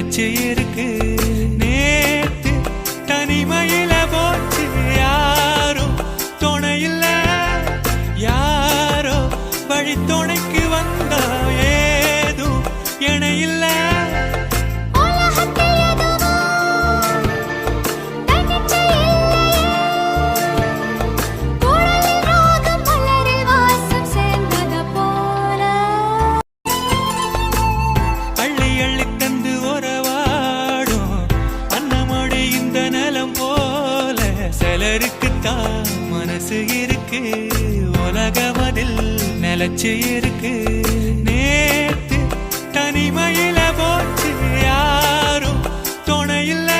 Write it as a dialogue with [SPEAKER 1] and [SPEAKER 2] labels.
[SPEAKER 1] நிலச்சி இருக்கு. நேத்து தனிமையில போச்சு யாரும் துணையில்ல, யாரோ வழி துணைக்கு வந்தா ஏதும் இணையில்ல. சிலருக்குத்தான் மனசு இருக்கு, உலகம் அதில் நிலச்சி இருக்கு.